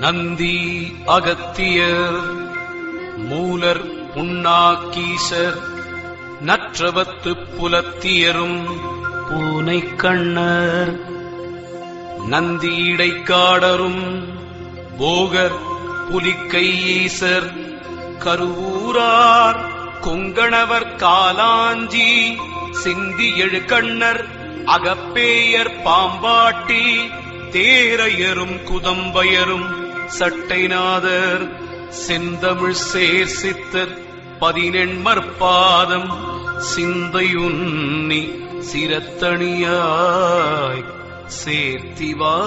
Nandi Agathiyar molar Punnakkeesar நற்றவத்து புலத்தியரும் பூனை கண்ணர் நந்தி இடைக்காடரும் போகர் புலிக்கையீசர் கருவூரார் கொங்கணவர் காலாஞ்சி சிந்தி எழுகண்ணர் அகப்பேயர் பாம்பாட்டி தேரையரும் குதம்பயரும் சட்டைநாதர் செந்தமிழ் சேர்சித்தர் பதினெண்மற்பாதம் சிந்தையுன்னி சிரத்தணியாய் சேர்த்தி வாழ்வார்.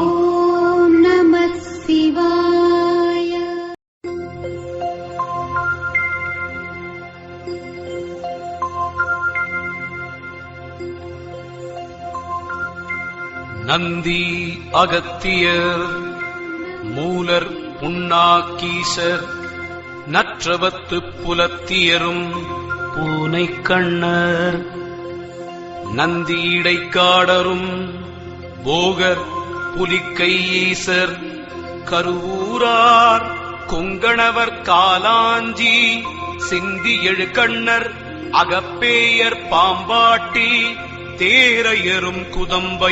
ஓம் நம சிவாய. நந்தி அகத்தியர் மூலர் புண்ணாக்கீசர் நற்றவத்து புலத்தியரும் பூனை கண்ணர் நந்தி இடைக்காடரும் போகர் புலிக்கையீசர் கருவூரார் கொங்கணவர் காலாஞ்சி சிந்தி எழுகண்ணர் அகப்பேயர் பாம்பாட்டி தேரையரும் குதம்பை